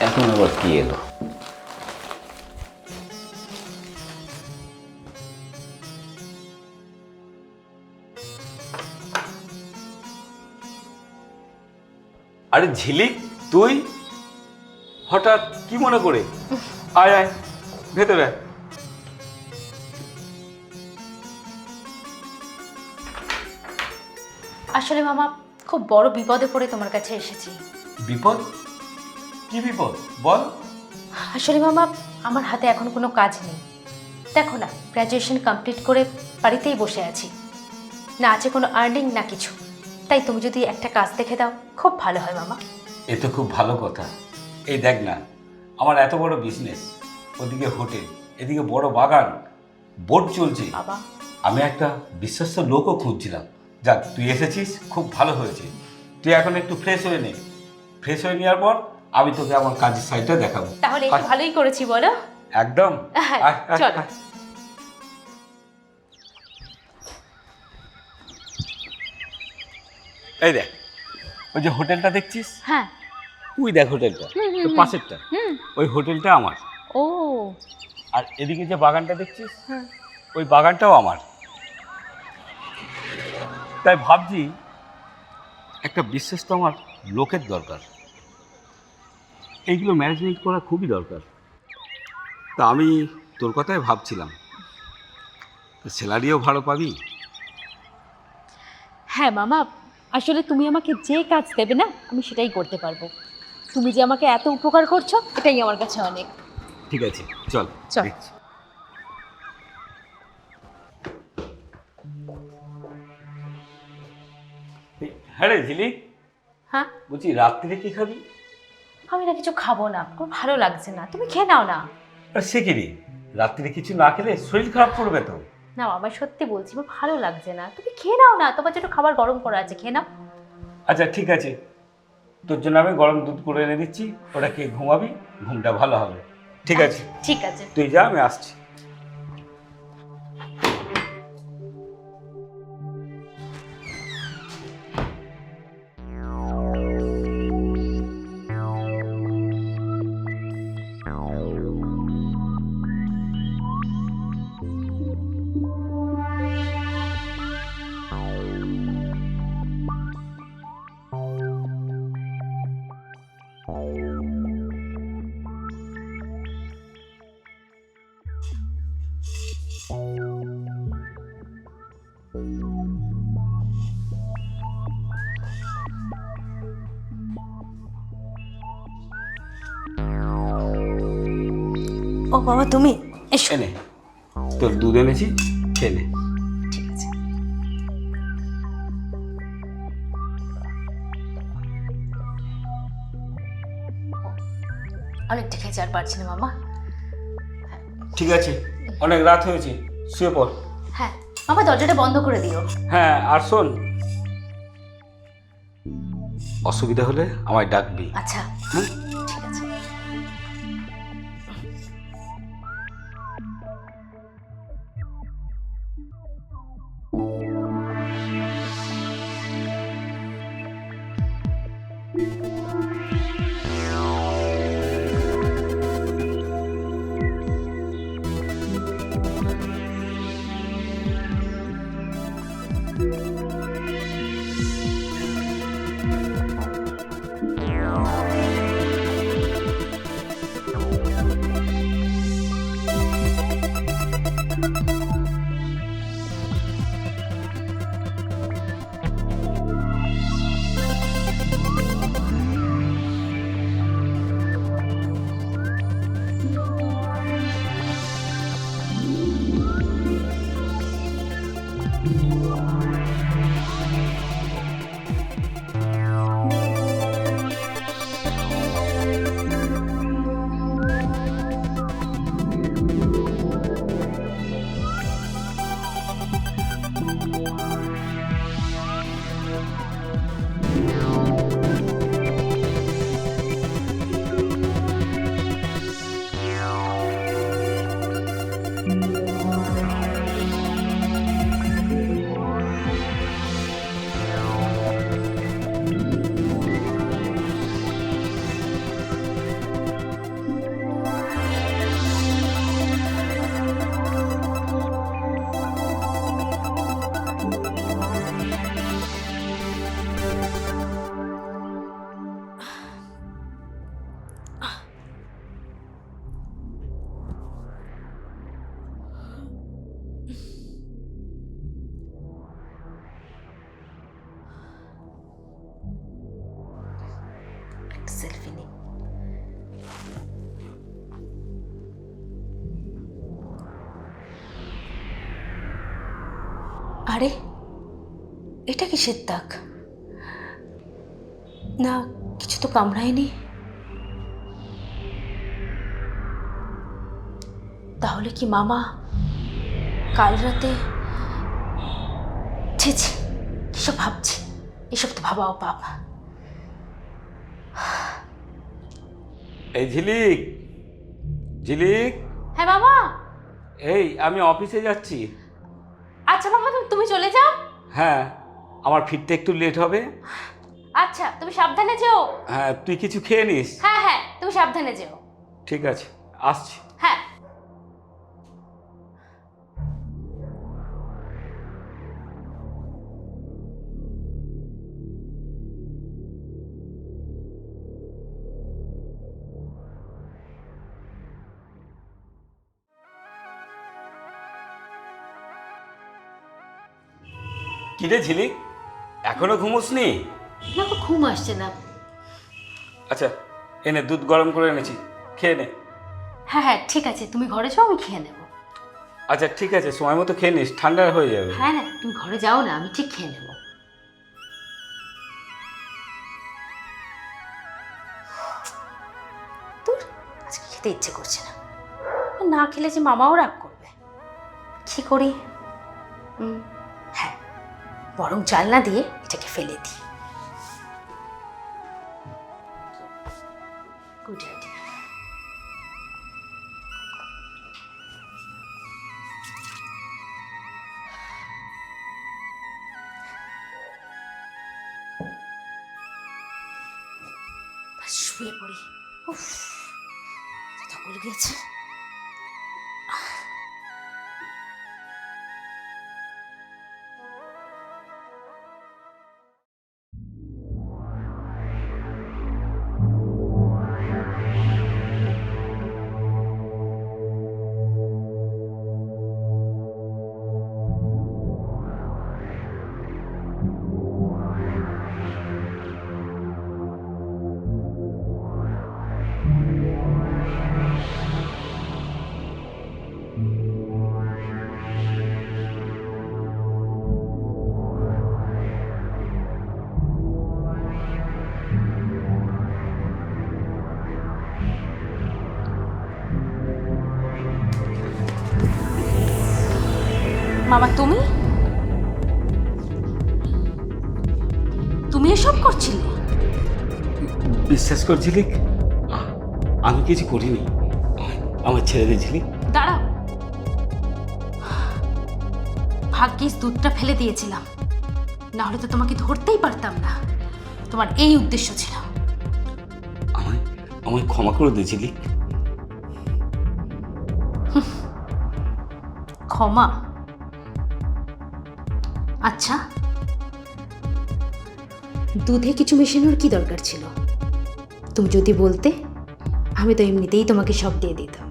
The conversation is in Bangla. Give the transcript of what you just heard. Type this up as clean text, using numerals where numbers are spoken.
এখন আবার কি এলো? আরে ঝিলিক, তুই হঠাৎ কি মনে করে? আয় আয় ভেতরে আয়। আসলে মামা খুব বড় বিপদে পড়ে তোমার কাছে এসেছি। বিপদ? কি বিপদ বল। আসলে মামা আমার হাতে এখন কোনো কাজ নেই। দেখো না, গ্র্যাজুয়েশন কমপ্লিট করে বাড়িতেই বসে আছি, না আছে কোনো আর্নিং না কিছু। তাই তুমি যদি একটা কাজ দেখে দাও খুব ভালো হয় মামা। এ তো খুব ভালো কথা। এই দেখ না, আমার এত বড় বিজনেস, ওদিকে হোটেল, এদিকে বড় বাগান, বোট চলছে। বাবা, আমি একটা বিশ্বস্ত লোকও খুঁজছিলাম। যাক, তুই এসেছিস, খুব ভালো হয়েছে। তুই এখন একটু ফ্রেশ হয়ে নে। ফ্রেশ হয়ে নেওয়ার পর আমি তোকে আমার কাজের সাইডটা দেখাবো। তাহলে একটু ভালোই করেছি বলো। একদম। হ্যাঁ, আয়, আয়, চলো। আয়। এই দেখ, ওই যে হোটেলটা দেখছিস, হ্যাঁ। তুই দেখ হোটেলটা, তো পাশেরটা, ওই হোটেলটা আমার। ও। আর এদিকে যে বাগানটা দেখছিস, হ্যাঁ। ওই বাগানটাও আমার। তাই ভাবছি একটা বিশ্বস্ত আমার লোকের দরকার, এইগুলো ম্যানেজমেন্ট করা খুবই দরকার। তা আমি তোর কথাই ভাবছিলাম, স্যালারিও ভালো পাবি। হ্যাঁ মামা, আসলে তুমি আমাকে যে কাজ দেবে না আমি সেটাই করতে পারবো। তুমি যে আমাকে এত উপকার করছো এটাই আমার কাছে অনেক। ঠিক আছে, চল চল। দেখছি। হ্যাঁ রে ঝিলিক, হ্যাঁ, বলছি রাত্রিরে কি খাবি? আমি না কিছু খাবো না, খুব ভালো লাগছে না, তুমি খেয়ে নাও না। আর সে কি রে, রাত্রিরে কিছু না খেলে শরীর খারাপ করবে তো। না আমার সত্যি বলছি, আমার ভালো লাগছে না, তুমি খেয়ে নাও না, তোমার জন্য খাবার গরম করা আছে, খেয়ে নাও। আচ্ছা ঠিক আছে, তোর জন্য আমি গরম দুধ করে এনে দিচ্ছি, ওটা খেয়ে ঘুমাবি, ঘুমটা ভালো হবে। ঠিক আছে, ঠিক আছে। তুই যা, আমি আসছি। ও বাবা, তুমি এসো। এনে তোর দুধ এনেছি, খেয়ে নে। ঠিক আছে। অনেকটা খেয়েছি, আর পারছি না মামা। ঠিক আছে, অনেক রাত হয়েছে, শুয়ে পড়। হ্যাঁ মামা, দরজাটা বন্ধ করে দিও। হ্যাঁ, আর শোন, অসুবিধা হলে আমায় ডাকবি। আচ্ছা, হুম? ঠিক আছে। সেলফি নিই। আরে এটা কিসের দাগ? না, কিছু তো কামড়ায়নি। তাহলে কি মামা কাল রাতে? ছি ছি, কিসব ভাবছি, এসব তো ভাবাও পাপ। এই ঝিলিক, ঝিলিক। হ্যাঁ মামা। এই আমি অফিসে যাচ্ছি। আচ্ছা মামা, তুমি চলে যাও। হ্যাঁ, আমার ফিরতে একটু লেট হবে। আচ্ছা, তুমি সাবধানে যেও। হ্যাঁ, তুই কিছু খেয়ে নিস। হ্যাঁ হ্যাঁ, তুমি সাবধানে যেও। ঠিক আছে, আসছি। হ্যাঁ। কিরে ঝিলিক, এখনো ঘুমোসনি? না, ঘুম আসছে না। আচ্ছা, এনে দুধ গরম করে এনেছি, খেয়ে নে। হ্যাঁ হ্যাঁ ঠিক আছে, তুমি ঘরে যাও, আমি খেয়ে নেবো। আচ্ছা ঠিক আছে, সময় মতো খেয়ে নিস, ঠান্ডা হয়ে যাবে। হ্যাঁ না, তুমি ঘরে যাও না, আমি ঠিক খেয়ে নেবো। তোর আজকে খেতে ইচ্ছে করছে না, না খেলে যে মামাও রাগ করবে। কি করি? হ্যাঁ, বরং জানলা দিয়ে এটাকে ফেলে দিই। Good idea. শুয়ে পড়ি। উফ, থকল গেছে। মামা, তুমি তুমি এসব করছিলে? বিশ্বাস কর ঝিলিক, আমি কিছু করিনি। আমার ছেড়ে দে ঝিলিক। দাঁড়াও, ভাগ্যিস দুধটা ফেলে দিয়েছিলাম, না হলে তো তোমাকে ধরতেই পারতাম না। তোমার এই উদ্দেশ্য ছিল। আমায় আমায় ক্ষমা করে দে ঝিলিক। ক্ষমা? আচ্ছা, দুধে কিছু মেশানোর কি দরকার ছিল? তুমি যদি বলতে, আমি তো এমনিতেই তোমাকে সব দিয়ে দিতাম।